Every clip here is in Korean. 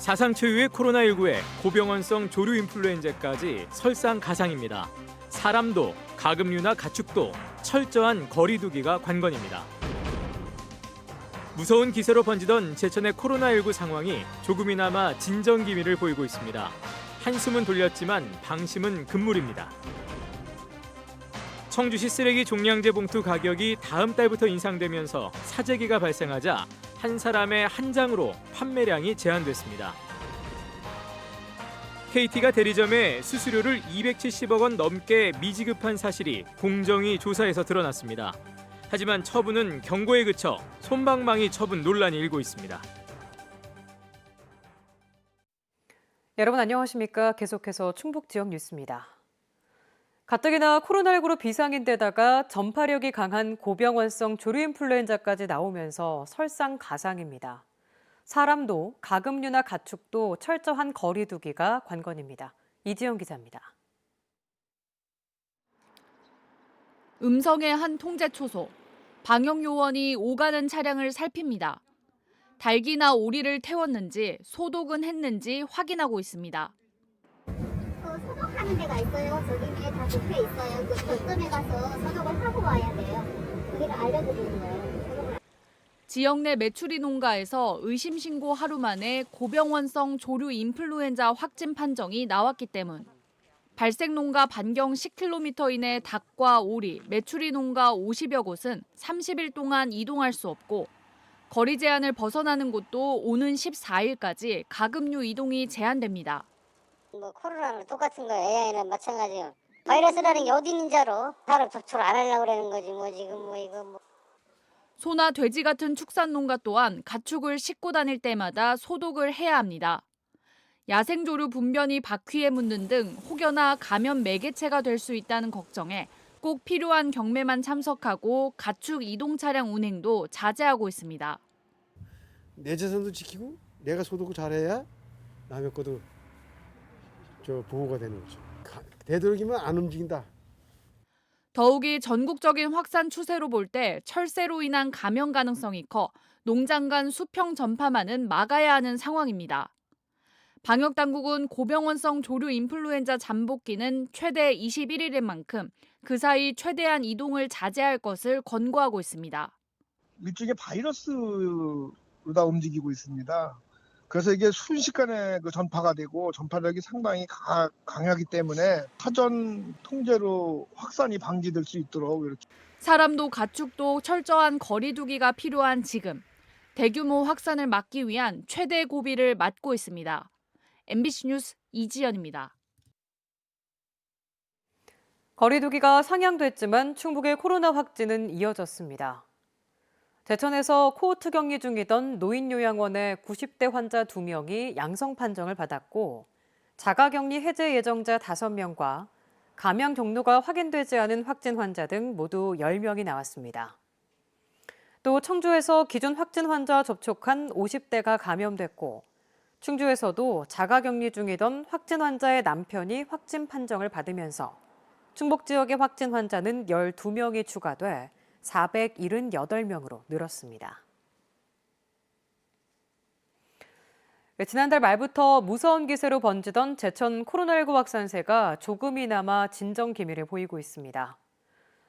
사상 초유의 코로나19에 고병원성 조류 인플루엔자까지 설상가상입니다. 사람도, 가금류나 가축도 철저한 거리 두기가 관건입니다. 무서운 기세로 번지던 제천의 코로나19 상황이 조금이나마 진정 기미를 보이고 있습니다. 한숨은 돌렸지만 방심은 금물입니다. 청주시 쓰레기 종량제 봉투 가격이 다음 달부터 인상되면서 사재기가 발생하자 한 사람의 한 장으로 판매량이 제한됐습니다. KT가 대리점에 수수료를 270억 원 넘게 미지급한 사실이 공정위 조사에서 드러났습니다. 하지만 처분은 경고에 그쳐 솜방망이 처분 논란이 일고 있습니다. 여러분 안녕하십니까? 계속해서 충북 지역 뉴스입니다. 가뜩이나 코로나19로 비상인데다가 전파력이 강한 고병원성 조류인플루엔자까지 나오면서 설상가상입니다. 사람도, 가금류나 가축도 철저한 거리 두기가 관건입니다. 이지영 기자입니다. 음성의 한 통제초소. 방역요원이 오가는 차량을 살핍니다. 닭이나 오리를 태웠는지 소독은 했는지 확인하고 있습니다. 소독하는 데가 있어요. 저기 위에 다 붙어 있어요. 그 거점에 가서 소독을 하고 와야 돼요. 거기를 알려드리는 거예요. 지역 내 메추리 농가에서 의심 신고 하루 만에 고병원성 조류 인플루엔자 확진 판정이 나왔기 때문. 발생 농가 반경 10km 이내 닭과 오리, 메추리 농가 50여 곳은 30일 동안 이동할 수 없고 거리 제한을 벗어나는 곳도 오는 14일까지 가금류 이동이 제한됩니다. 코로나랑 똑같은 거예요. AI는 마찬가지예요. 바이러스라는 게 어디 있는 줄 알아? 사람 접촉을 안 하려고 그러는 거지 지금. 소나 돼지 같은 축산 농가 또한 가축을 싣고 다닐 때마다 소독을 해야 합니다. 야생조류 분변이 바퀴에 묻는 등 혹여나 감염 매개체가 될 수 있다는 걱정에 꼭 필요한 경매만 참석하고 가축 이동 차량 운행도 자제하고 있습니다. 내 재산도 지키고 내가 소독을 잘해야 남의 것도 보호가 되는 거죠. 되도록이면 안 움직인다. 더욱이 전국적인 확산 추세로 볼 때 철새로 인한 감염 가능성이 커 농장 간 수평 전파만은 막아야 하는 상황입니다. 방역당국은 고병원성 조류 인플루엔자 잠복기는 최대 21일인 만큼 그 사이 최대한 이동을 자제할 것을 권고하고 있습니다. 일종의 바이러스로다 움직이고 있습니다. 그래서 이게 순식간에 전파가 되고 전파력이 상당히 강하기 때문에 사전 통제로 확산이 방지될 수 있도록 이렇게. 사람도 가축도 철저한 거리 두기가 필요한 지금 대규모 확산을 막기 위한 최대 고비를 맞고 있습니다. MBC 뉴스 이지연입니다. 거리 두기가 상향됐지만 충북의 코로나 확진은 이어졌습니다. 제천에서 코호트 격리 중이던 노인요양원의 90대 환자 2명이 양성 판정을 받았고 자가격리 해제 예정자 5명과 감염 경로가 확인되지 않은 확진 환자 등 모두 10명이 나왔습니다. 또 청주에서 기존 확진 환자 접촉한 50대가 감염됐고 충주에서도 자가격리 중이던 확진 환자의 남편이 확진 판정을 받으면서 충북 지역의 확진 환자는 12명이 추가돼 478명으로 늘었습니다. 지난달 말부터 무서운 기세로 번지던 제천 코로나19 확산세가 조금이나마 진정 기미를 보이고 있습니다.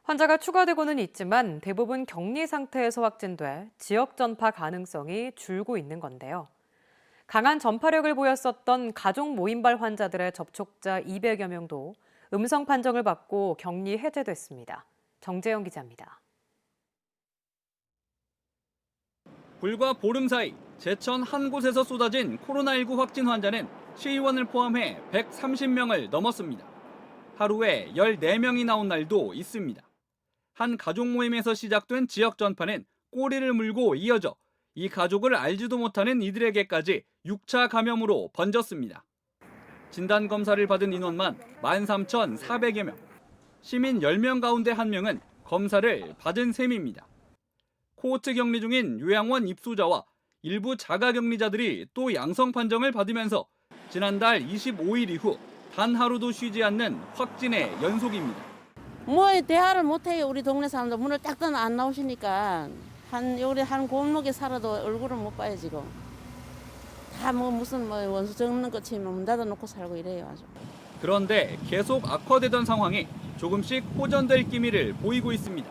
환자가 추가되고는 있지만 대부분 격리 상태에서 확진돼 지역 전파 가능성이 줄고 있는 건데요. 강한 전파력을 보였었던 가족 모임발 환자들의 접촉자 200여 명도 음성 판정을 받고 격리 해제됐습니다. 정재영 기자입니다. 불과 보름 사이 제천 한 곳에서 쏟아진 코로나19 확진 환자는 시의원을 포함해 130명을 넘었습니다. 하루에 14명이 나온 날도 있습니다. 한 가족 모임에서 시작된 지역 전파는 꼬리를 물고 이어져 이 가족을 알지도 못하는 이들에게까지 6차 감염으로 번졌습니다. 진단검사를 받은 인원만 13,400여 명. 시민 10명 가운데 1명은 검사를 받은 셈입니다. 코호트 격리 중인 요양원 입소자와 일부 자가격리자들이 또 양성 판정을 받으면서 지난달 25일 이후 단 하루도 쉬지 않는 확진의 연속입니다. 대화를 못해요. 우리 동네 사람들 문을 딱 닫아 안 나오시니까 우리 한 골목에 살아도 얼굴을 못 봐요 지금. 다 뭐 무슨 뭐 원수 적는 것이 문 닫아놓고 살고 이래요 아주. 그런데 계속 악화되던 상황이 조금씩 호전될 기미를 보이고 있습니다.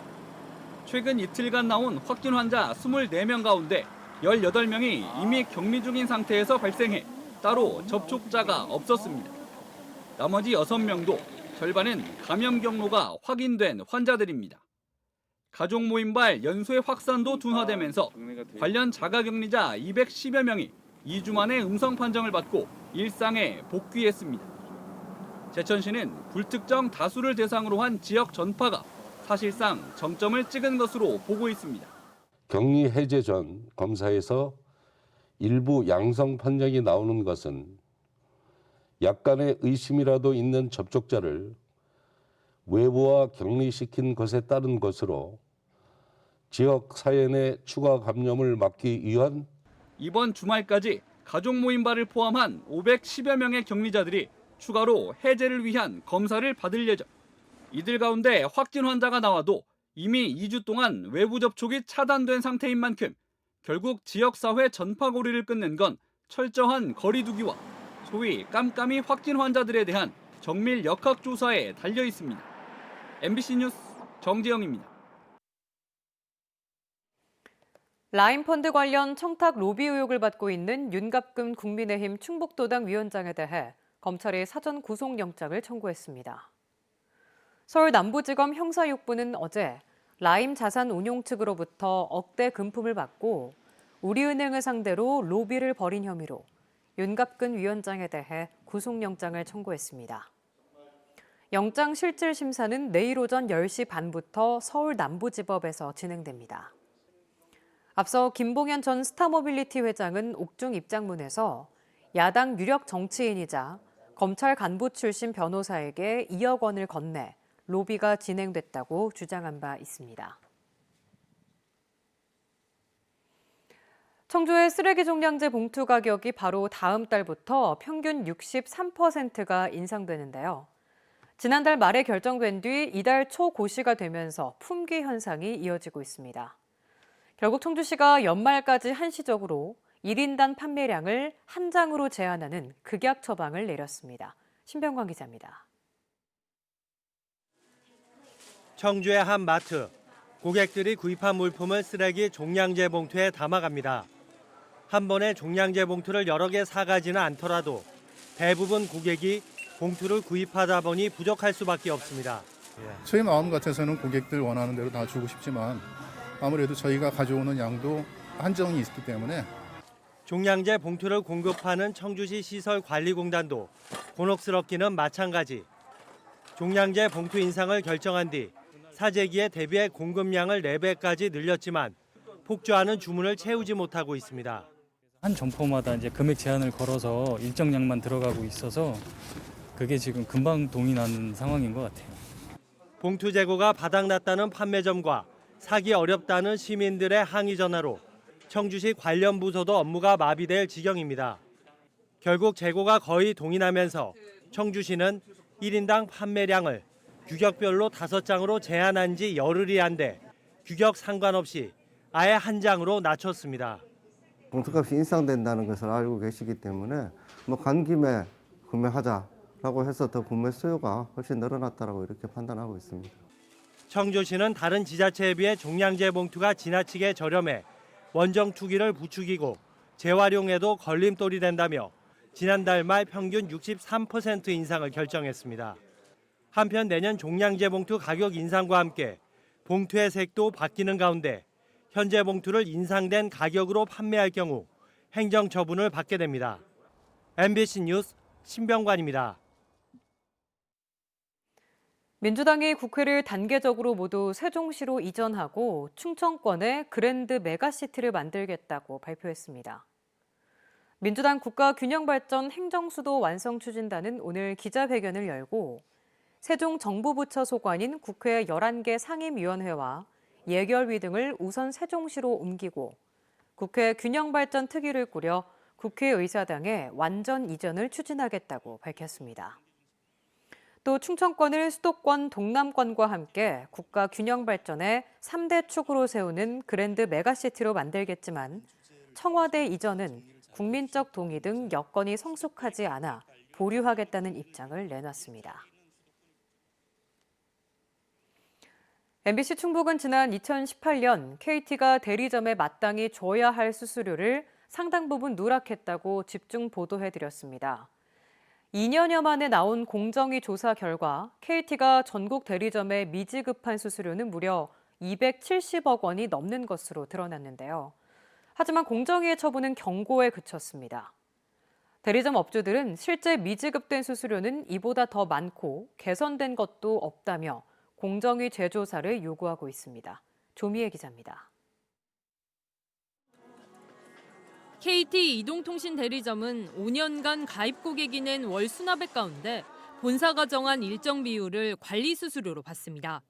최근 이틀간 나온 확진 환자 24명 가운데 18명이 이미 격리 중인 상태에서 발생해 따로 접촉자가 없었습니다. 나머지 6명도 절반은 감염 경로가 확인된 환자들입니다. 가족 모임발 연쇄 확산도 둔화되면서 관련 자가격리자 210여 명이 2주 만에 음성 판정을 받고 일상에 복귀했습니다. 제천시는 불특정 다수를 대상으로 한 지역 전파가 사실상 정점을 찍은 것으로 보고 있습니다. 격리 해제 전 검사에서 일부 양성 판정이 나오는 것은 약간의 의심이라도 있는 접촉자를 외부와 격리시킨 것에 따른 것으로 지역 사회 추가 감염을 막기 위한 이번 주말까지 가족 모임발을 포함한 510여 명의 격리자들이 추가로 해제를 위한 검사를 받을 예정. 이들 가운데 확진 환자가 나와도 이미 2주 동안 외부 접촉이 차단된 상태인 만큼 결국 지역사회 전파고리를 끊는 건 철저한 거리두기와 소위 깜깜이 확진 환자들에 대한 정밀 역학조사에 달려 있습니다. MBC 뉴스 정지영입니다. 라임펀드 관련 청탁 로비 의혹을 받고 있는 윤갑근 국민의힘 충북도당 위원장에 대해 검찰이 사전 구속영장을 청구했습니다. 서울 남부지검 형사 6부는 어제 라임 자산운용 측으로부터 억대 금품을 받고 우리은행을 상대로 로비를 벌인 혐의로 윤갑근 위원장에 대해 구속영장을 청구했습니다. 영장 실질 심사는 내일 오전 10시 반부터 서울 남부지법에서 진행됩니다. 앞서 김봉현 전 스타모빌리티 회장은 옥중 입장문에서 야당 유력 정치인이자 검찰 간부 출신 변호사에게 2억 원을 건네 로비가 진행됐다고 주장한 바 있습니다. 청주의 쓰레기 종량제 봉투 가격이 바로 다음 달부터 평균 63%가 인상되는데요. 지난달 말에 결정된 뒤 이달 초 고시가 되면서 품귀 현상이 이어지고 있습니다. 결국 청주시가 연말까지 한시적으로 1인당 판매량을 한 장으로 제한하는 극약 처방을 내렸습니다. 신병관 기자입니다. 청주의 한 마트. 고객들이 구입한 물품을 쓰레기 종량제 봉투에 담아갑니다. 한 번에 종량제 봉투를 여러 개 사가지는 않더라도 대부분 고객이 봉투를 구입하다 보니 부족할 수밖에 없습니다. 저희 마음 같아서는 고객들 원하는 대로 다 주고 싶지만 아무래도 저희가 가져오는 양도 한정이 있기 때문에 종량제 봉투를 공급하는 청주시 시설관리공단도 곤혹스럽기는 마찬가지. 종량제 봉투 인상을 결정한 뒤 사재기에 대비해 공급량을 4배까지 늘렸지만 폭주하는 주문을 채우지 못하고 있습니다. 한 점포마다 이제 금액 제한을 걸어서 일정량만 들어가고 있어서 그게 지금 금방 동이 나는 상황인 것 같아요. 봉투 재고가 바닥났다는 판매점과 사기 어렵다는 시민들의 항의 전화로 청주시 관련 부서도 업무가 마비될 지경입니다. 결국 재고가 거의 동일하면서 청주시는 1인당 판매량을 규격별로 5장으로 제한한 지 열흘이 한데 규격 상관없이 아예 한 장으로 낮췄습니다. 봉투값이 인상된다는 것을 알고 계시기 때문에 간 김에 구매하자라고 해서 더 구매 수요가 훨씬 늘어났다고 이렇게 판단하고 있습니다. 청주시는 다른 지자체에 비해 종량제 봉투가 지나치게 저렴해 원정 투기를 부추기고 재활용에도 걸림돌이 된다며 지난달 말 평균 63% 인상을 결정했습니다. 한편 내년 종량제 봉투 가격 인상과 함께 봉투의 색도 바뀌는 가운데 현재 봉투를 인상된 가격으로 판매할 경우 행정 처분을 받게 됩니다. MBC 뉴스 신병관입니다. 민주당이 국회를 단계적으로 모두 세종시로 이전하고 충청권에 그랜드 메가시티를 만들겠다고 발표했습니다. 민주당 국가균형발전 행정수도 완성추진단은 오늘 기자회견을 열고 세종 정부부처 소관인 국회 11개 상임위원회와 예결위 등을 우선 세종시로 옮기고 국회 균형발전 특위를 꾸려 국회의사당에 완전 이전을 추진하겠다고 밝혔습니다. 또 충청권을 수도권 동남권과 함께 국가 균형 발전의 3대 축으로 세우는 그랜드 메가시티로 만들겠지만 청와대 이전은 국민적 동의 등 여건이 성숙하지 않아 보류하겠다는 입장을 내놨습니다. MBC 충북은 지난 2018년 KT가 대리점에 마땅히 줘야 할 수수료를 상당 부분 누락했다고 집중 보도해드렸습니다. 2년여 만에 나온 공정위 조사 결과 KT가 전국 대리점에 미지급한 수수료는 무려 270억 원이 넘는 것으로 드러났는데요. 하지만 공정위의 처분은 경고에 그쳤습니다. 대리점 업주들은 실제 미지급된 수수료는 이보다 더 많고 개선된 것도 없다며 공정위 재조사를 요구하고 있습니다. 조미애 기자입니다. KT 이동통신 대리점은 5년간 가입 고객이 낸 월 수납액 가운데 본사가 정한 일정 비율을 관리 수수료로 받습니다.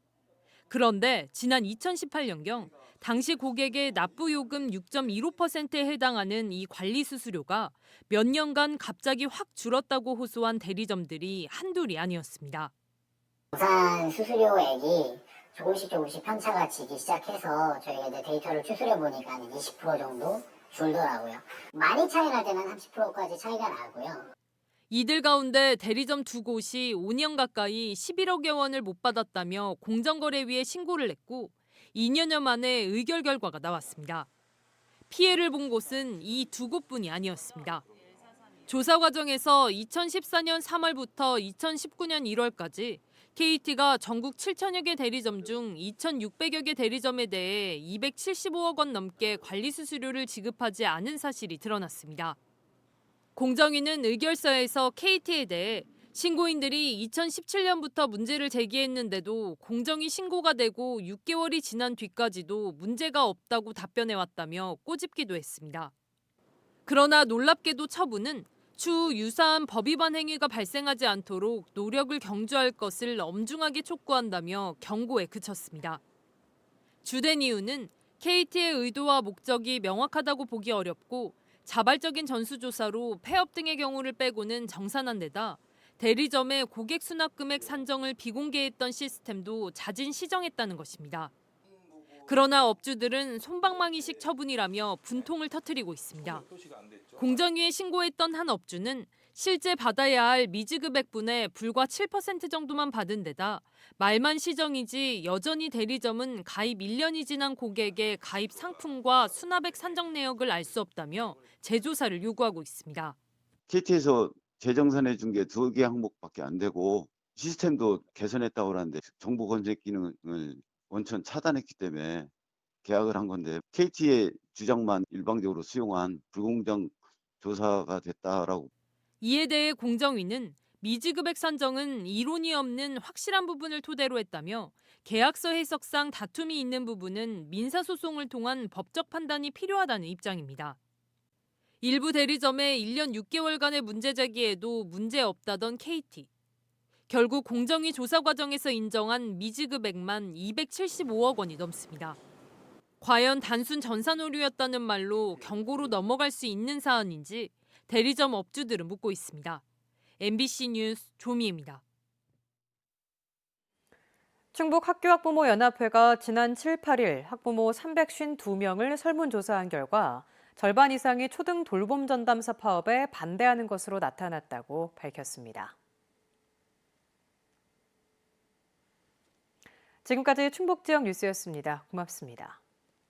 그런데 지난 2018년경 당시 고객의 납부 요금 6.15%에 해당하는 이 관리 수수료가 몇 년간 갑자기 확 줄었다고 호소한 대리점들이 한둘이 아니었습니다. 부산 수수료액이 조금씩 편차가 지기 시작해서 저희가 이제 데이터를 추스려 보니까 20% 정도 줄더라고요. 많이 차이 날 때는 30%까지 차이가 나고요. 이들 가운데 대리점 두 곳이 5년 가까이 11억여 원을 못 받았다며 공정거래위에 신고를 냈고 2년여 만에 의결 결과가 나왔습니다. 피해를 본 곳은 이 두 곳뿐이 아니었습니다. 조사 과정에서 2014년 3월부터 2019년 1월까지 KT가 전국 7천여 개 대리점 중 2,600여 개 대리점에 대해 275억 원 넘게 관리 수수료를 지급하지 않은 사실이 드러났습니다. 공정위는 의결서에서 KT에 대해 신고인들이 2017년부터 문제를 제기했는데도 공정위 신고가 되고 6개월이 지난 뒤까지도 문제가 없다고 답변해왔다며 꼬집기도 했습니다. 그러나 놀랍게도 처분은 추후 유사한 법 위반 행위가 발생하지 않도록 노력을 경주할 것을 엄중하게 촉구한다며 경고에 그쳤습니다. 주된 이유는 KT의 의도와 목적이 명확하다고 보기 어렵고 자발적인 전수조사로 폐업 등의 경우를 빼고는 정산한 데다 대리점의 고객 수납 금액 산정을 비공개했던 시스템도 자진 시정했다는 것입니다. 그러나 업주들은 솜방망이식 처분이라며 분통을 터뜨리고 있습니다. 공정위에 신고했던 한 업주는 실제 받아야 할 미지급액분의 불과 7% 정도만 받은 데다 말만 시정이지 여전히 대리점은 가입 1년이 지난 고객의 가입 상품과 수납액 산정 내역을 알 수 없다며 재조사를 요구하고 있습니다. KT에서 재정산해 준 게 2개 항목밖에 안 되고 시스템도 개선했다고 하는데 정보 검색 기능을 원천 차단했기 때문에 계약을 한 건데 KT의 주장만 일방적으로 수용한 불공정 조사가 됐다라고. 이에 대해 공정위는 미지급액 산정은 이론이 없는 확실한 부분을 토대로 했다며 계약서 해석상 다툼이 있는 부분은 민사소송을 통한 법적 판단이 필요하다는 입장입니다. 일부 대리점에 1년 6개월간의 문제 제기에도 문제 없다던 KT. 결국 공정위 조사 과정에서 인정한 미지급액만 275억 원이 넘습니다. 과연 단순 전산 오류였다는 말로 경고로 넘어갈 수 있는 사안인지 대리점 업주들은 묻고 있습니다. MBC 뉴스 조미애입니다. 충북 학교학부모연합회가 지난 7, 8일 학부모 352명을 설문조사한 결과 절반 이상이 초등 돌봄 전담사 파업에 반대하는 것으로 나타났다고 밝혔습니다. 지금까지 충북 지역 뉴스였습니다. 고맙습니다.